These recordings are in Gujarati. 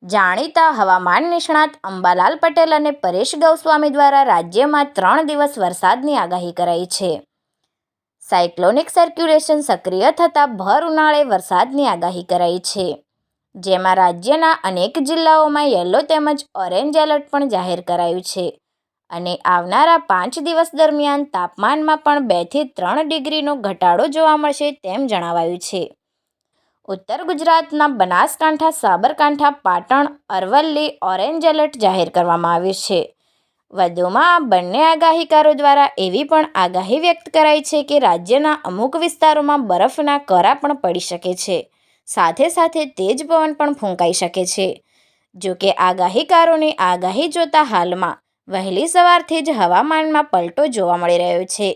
જાણીતા હવામાન નિષ્ણાત અંબાલાલ પટેલ અને પરેશ ગૌસ્વામી દ્વારા રાજ્યમાં 3 દિવસ વરસાદની આગાહી કરાઈ છે. સાયક્લોનિક સર્ક્યુલેશન સક્રિય થતાં ભર ઉનાળે વરસાદની આગાહી કરાઈ છે, જેમાં રાજ્યના અનેક જિલ્લાઓમાં યલો તેમજ ઓરેન્જ એલર્ટ પણ જાહેર કરાયું છે અને આવનારા 5 દિવસ દરમિયાન તાપમાનમાં પણ 2 થી 3 ડિગ્રીનો ઘટાડો જોવા મળશે તેમ જણાવાયું છે. ઉત્તર ગુજરાતના બનાસકાંઠા, સાબરકાંઠા, પાટણ, અરવલ્લી ઓરેન્જ એલર્ટ જાહેર કરવામાં આવ્યું છે. વધુમાં આ બંને આગાહીકારો દ્વારા એવી પણ આગાહી વ્યક્ત કરાઈ છે કે રાજ્યના અમુક વિસ્તારોમાં બરફના કરા પણ પડી શકે છે, સાથે સાથે તેજ પવન પણ ફૂંકાઈ શકે છે. જોકે આગાહીકારોની આગાહી જોતા હાલમાં વહેલી સવારથી જ હવામાનમાં પલટો જોવા મળી રહ્યો છે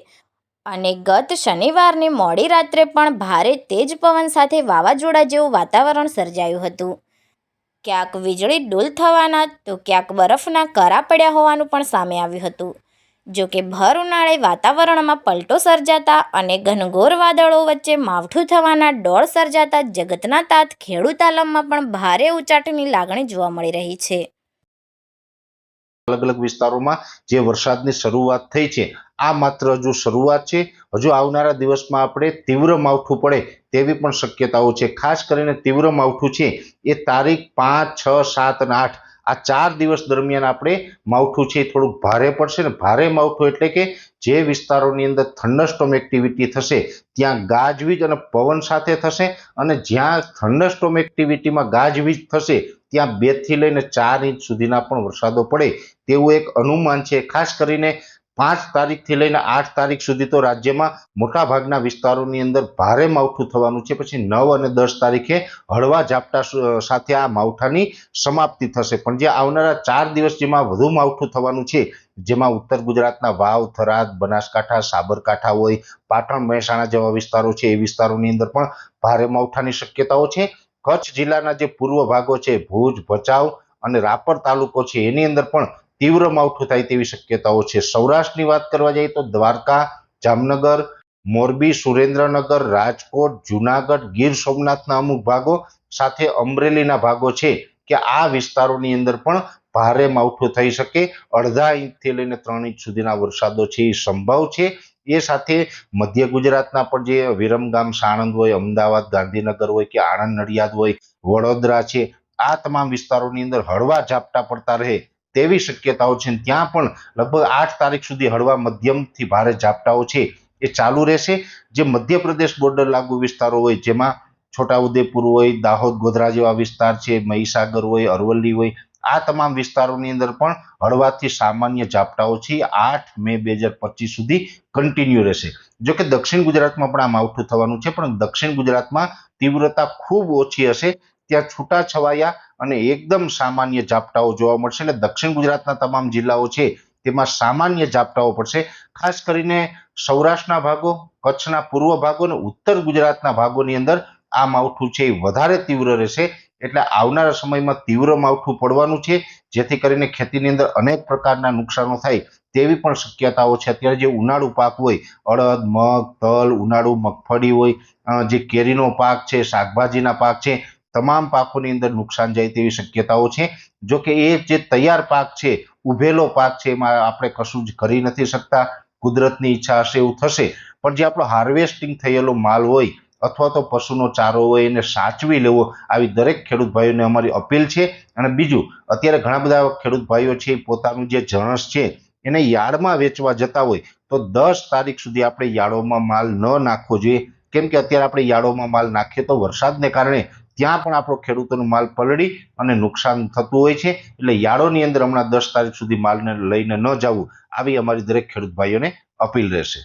અને ગત શનિવારની મોડી રાત્રે પણ ભારે તેજ પવન સાથે વાવાઝોડા જેવું વાતાવરણ સર્જાયું હતું. ક્યાંક વીજળી ડૂલ થવાના તો ક્યાંક બરફના કરા પડ્યા હોવાનું પણ સામે આવ્યું હતું. જોકે ભર ઉનાળે વાતાવરણમાં પલટો સર્જાતા અને ઘનઘોર વાદળો વચ્ચે માવઠું થવાના ડોળ સર્જાતા જગતના તાત ખેડૂત આલમમાં પણ ભારે ઉચાટની લાગણી જોવા મળી રહી છે. અલગ અલગ વિસ્તારોમાં જે વરસાદની શરૂઆત થઈ છે, આ માત્ર હજુ શરૂઆત છે. હજુ આવનારા દિવસમાં આપણે તીવ્ર માવઠું પડે તેવી પણ શક્યતાઓ છે. ખાસ કરીને તીવ્ર માવઠું છે એ તારીખ 5, 6, 7 અને 8 આ 4 દિવસ દરમિયાન આપણે માવઠું છે થોડુંક ભારે પડશે ને ભારે માવઠું એટલે કે જે વિસ્તારોની અંદર થંડરસ્ટોર્મ એક્ટિવિટી થશે ત્યાં ગાજવીજ અને પવન સાથે થશે અને જ્યાં થંડરસ્ટોર્મ એક્ટિવિટીમાં ગાજવીજ થશે ત્યાં 2 થી લઈને 4 ઇંચ સુધીના પણ વરસાદો પડે તેવું એક અનુમાન છે. ખાસ કરીને 5 તારીખથી લઈને 8 તારીખ સુધી તો રાજ્યમાં મોટાભાગના વિસ્તારોની અંદર ભારે માવઠું થવાનું છે. પછી 9 અને 10 તારીખે હળવા ઝાપટા સાથે આ માવઠાની સમાપ્તિ થશે. પણ જે આવનારા 4 દિવસ જેમાં વધુ માવઠું થવાનું છે, જેમાં ઉત્તર ગુજરાતના વાવ, થરાદ, બનાસકાંઠા, સાબરકાંઠા હોય, પાટણ, મહેસાણા જેવા વિસ્તારો છે, એ વિસ્તારોની અંદર પણ ભારે માવઠાની શક્યતાઓ છે. કચ્છ જિલ્લાના જે પૂર્વ ભાગો છે, ભુજ, ભચાઉ અને રાપર તાલુકો છે, એની અંદર પણ તીવ્ર માવઠું થાય તેવી શક્યતાઓ છે. સૌરાષ્ટ્રની વાત કરવા જઈએ તો દ્વારકા, જામનગર, મોરબી, સુરેન્દ્રનગર, રાજકોટ, જુનાગઢ, ગીર સોમનાથના અમુક ભાગો સાથે અમરેલીના ભાગો છે કે આ વિસ્તારોની અંદર પણ ભારે માવઠું થઈ શકે. અડધા ઇંચથી લઈને 3 ઇંચ સુધીના વરસાદો છે એ સંભવ છે. એ સાથે મધ્ય ગુજરાતના પણ જે વિરમગામ, સાણંદ હોય, અમદાવાદ, ગાંધીનગર હોય કે આણંદ, નડિયાદ હોય, વડોદરા છે, આ તમામ વિસ્તારોની અંદર હળવા ઝાપટા પડતા રહે તેવી શક્યતાઓ છે. ત્યાં પણ લગભગ 8 તારીખ સુધી હળવા મધ્યમથી ભારે ઝાપટાઓ છે એ ચાલુ રહેશે. જે મધ્યપ્રદેશ બોર્ડર લાગુ વિસ્તારો હોય, જેમાં છોટાઉદેપુર હોય, દાહોદ, ગોધરા જેવા વિસ્તાર છે, મહીસાગર હોય, અરવલ્લી હોય, આ તમામ વિસ્તારોની અંદર પણ હળવાથી સામાન્ય ઝાપટાઓ છે 8 મે 2025 સુધી કન્ટિન્યુ રહેશે. જોકે દક્ષિણ ગુજરાતમાં પણ આ માવઠું થવાનું છે, પણ દક્ષિણ ગુજરાતમાં તીવ્રતા ખૂબ ઓછી હશે. ત્યાં છૂટાછવાયા અને એકદમ સામાન્ય ઝાપટાઓ જોવા મળશે. એટલે દક્ષિણ ગુજરાતના તમામ જિલ્લાઓ છે તેમાં સામાન્ય ઝાપટાઓ પડશે. ખાસ કરીને સૌરાષ્ટ્રના ભાગો, કચ્છના પૂર્વ ભાગો અને ઉત્તર ગુજરાતના ભાગોની અંદર આ માવઠું છે એ વધારે તીવ્ર રહેશે. એટલે આવનારા સમયમાં તીવ્ર માવઠું પડવાનું છે, જેથી કરીને ખેતીની અંદર અનેક પ્રકારના નુકસાનો થાય તેવી પણ શક્યતાઓ છે. અત્યારે જે ઉનાળુ પાક હોય, અડદ, મગ, તલ, ઉનાળુ મગફળી હોય, જે કેરીનો પાક છે, શાકભાજીના પાક છે, તમામ પાકોની અંદર નુકસાન જાય તેવી શક્યતાઓ છે. જો કે એ જે તૈયાર પાક છે, ઉભેલો પાક છે, એમાં આપણે કશું જ કરી નથી શકતા. કુદરતની ઈચ્છા હશે એવું થશે. પણ જે આપણો હાર્વેસ્ટિંગ થયેલો માલ હોય અથવા તો પશુનો ચારો હોય એને સાચવી લેવો, આવી દરેક ખેડૂત ભાઈઓને અમારી અપીલ છે. અને બીજું, અત્યારે ઘણા બધા ખેડૂત ભાઈઓ છે પોતાનું જે જણસ છે એને યાર્ડમાં વેચવા જતા હોય તો 10 તારીખ સુધી આપણે યાર્ડોમાં માલ ન નાખવો જોઈએ. કેમ કે અત્યારે આપણે યાર્ડોમાં માલ નાખીએ તો વરસાદને કારણે ત્યાં પણ આપણો ખેડૂતોનો માલ પલળી અને નુકસાન થતું હોય છે. એટલે યાર્ડોની અંદર હમણાં 10 તારીખ સુધી માલને લઈને ન જવું, આવી અમારી દરેક ખેડૂત ભાઈઓને અપીલ રહેશે.